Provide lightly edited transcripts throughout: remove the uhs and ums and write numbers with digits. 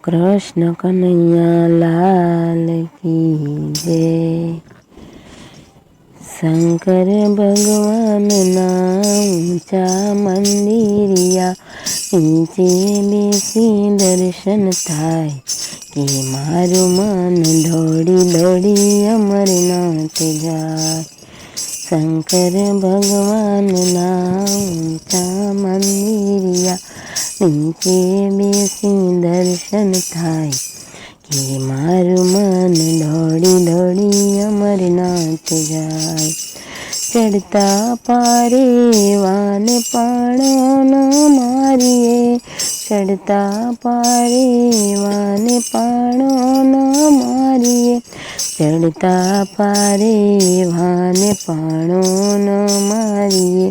કૃષ્ણ કનૈયા લાલ કી જય। શંકર ભગવાનના ઊંચા મંદિરિયા નીચે બેસી દર્શન થાય કે મારું મન દોડી દોડી અમરનાથ જાય। શંકર ભગવાનના ઊંચા મંદિરિયા નીચે બેસી દર્શન થાય કે મારું મન દોડી દોડી અમરનાથ જાય। ચડતા પારે વાન પાણો ન મારીએ, ચડતા પારે વાન પાણો ન મારીએ, ચડતા પારે વાન પાણો ન મારીએ।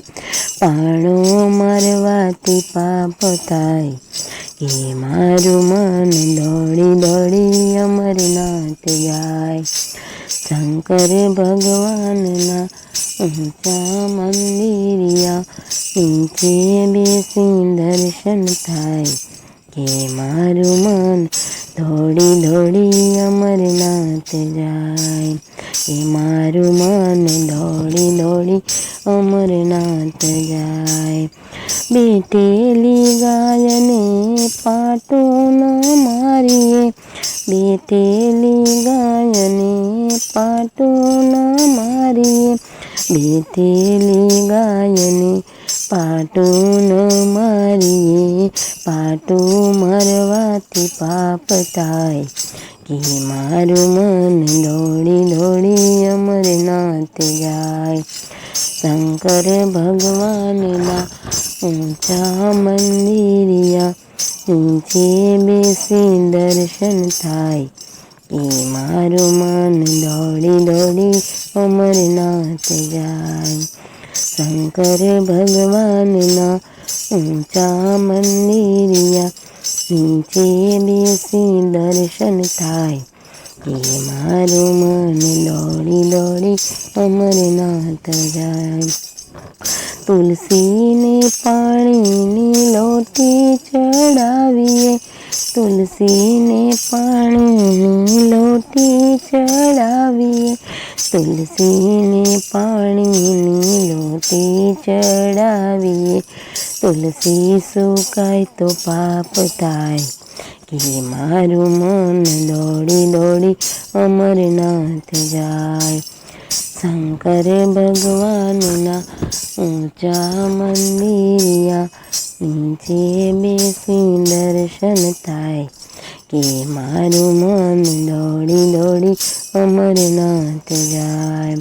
પાણો મારવાથી પાપ થાય કે મારું મન દોડી દોડી અમરનાથ જાય। શંકર ભગવાનના ઊંચા મંદિરિયા નીચે બેસી દર્શન થાય કે મારું મન દોડી દોડી અમરનાથ જાય। કે મારું મન દોડી દોડી અમરનાથ જાય। બેઠેલી ગાયને પાટો ન મારીએ, બેઠેલી ગાયને પાટો ન મારીએ, બેઠેલી ગાયને પાટો ન મારીએ। પાટો મારવાથી પાપ થાય કે મારું મન દોડી દોડી અમરનાથ જાય। શંકર ભગવાનના ઊંચા મંદિરિયા નીચે બેસી દર્શન થાય કે મારું મન દોડી દોડી અમરનાથ જાય। શંકર ભગવાનના ઊંચા મંદિરિયા નીચે બેસી દર્શન થાય કે મારું મન દોડી દોડી અમરનાથ જાય। તુલસીને પાણીની લોટી ચડાવીએ, તુલસીને પાણીની લોટી ચડાવીએ, તુલસીને પાણીની લોટી ચડાવીએ। તુલસી સુકાય તો પાપ થાય કે મારું મન દોડી દોડી અમરનાથ જાય। શંકર ભગવાનના ઊંચા મંદિરિયા નીચે બેસી દર્શન થાય કે મારું મન દોડી દોડી અમરનાથ જાય।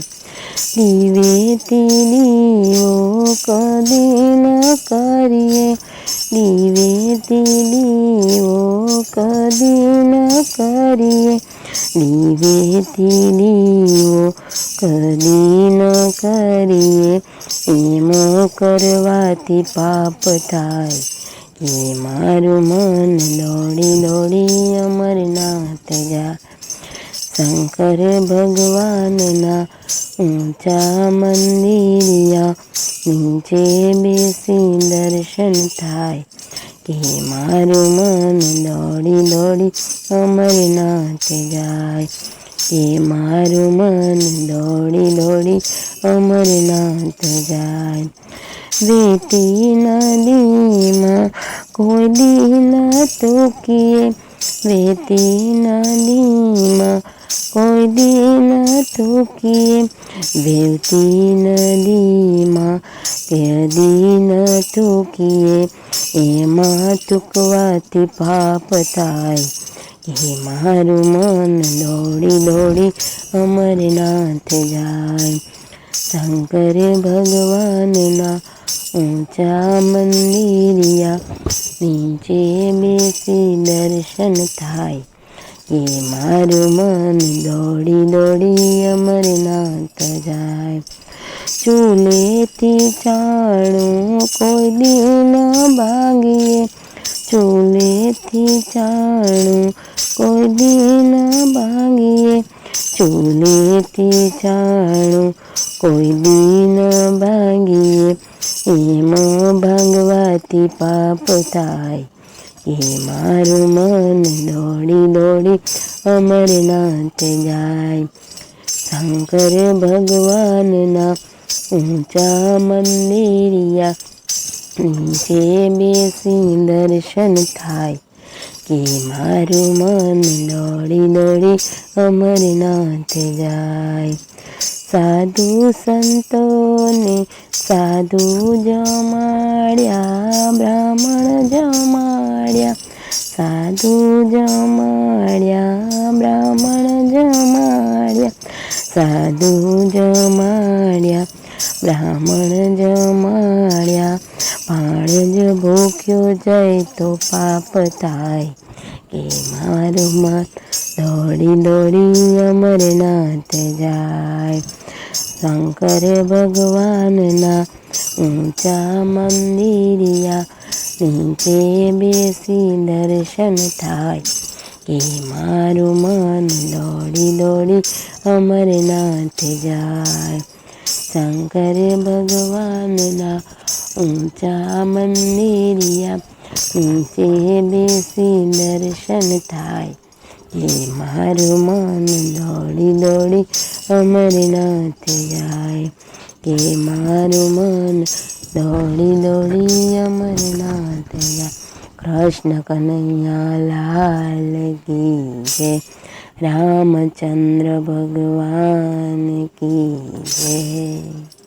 દીવેથી દીવો કદી ન કરીએ, દીવેથી દીવો કદી ન કરીએ, દીવેથી દીવો કદી ન કરીએ। એમ કરવાથી પાપ થાય કે મારું મન દોડી દોડી અમરનાથ જાય। શંકર ભગવાનના ઊંચા મંદિરિયા નીચે બેસી દર્શન થાય કે મારું મન દોડી દોડી અમરનાથ જાય। કે મારું મન દોડી દોડી અમરનાથ જાય। વેતી નદીમાં કોઈ દી ન તૂકીએ, વેતી નદીમાં કોઈ દી ન તૂકીએ, વેતી નદીમાં કદી ન તૂકીએ। એમાં તૂકવાથી પાપ થાય કે મારું મન દોડી દોડી અમરનાથ જાય। શંકર ભગવાનના ઊંચા મંદિરિયા નીચે બેસી દર્શન થાય કે મારું મન દોડી દોડી અમરનાથ જાય। ચૂલેથી ચાણું કોઈ દી ન ભાંગીએ, ચૂલેથી ચાણું કોઈ દી ન ભાંગીએ, ચૂલેથી ચાણું કોઈ દી ન ભાંગીએ। એમાં ભાંગવાથી પાપ થાય કે મારું મન દોડી દોડી અમરનાથ જાય. શંકર ભગવાનના ઊંચા મંદિરિયા નીચે બેસી દર્શન થાય. કે મારું મન દોડી દોડી અમરનાથ જાય. સાધુ સંતોને સાધુ જમાડ્યા, બ્રાહ્મણ જમાડ્યા. સાધુ જમાડ્યા, બ્રાહ્મણ જમાડ્યા. સાધુ જમાડ્યા, બ્રાહ્મણ જમાડ્યા. પાણ જ ભૂખ્યો જાય તો પાપ થાય. કે મારું મન દોડી દોડી અમરનાથ જાય. શંકર ભગવાનના ઊંચા મંદિરિયા નીચે બેસી દર્શન થાય. કે મારું મન દોડી દોડી અમરનાથ જાય. શંકર ભગવાનના ઊંચા મંદિરિયા નીચે બેસી દર્શન થાય. કે મારું મન દોડી દોડી અમરનાથ જાય. કે મારું મન દોડી દોડી અમરનાથ જાય. કૃષ્ણ કનૈયા લાલ કી જય. રામચંદ્ર ભગવાન કી જય.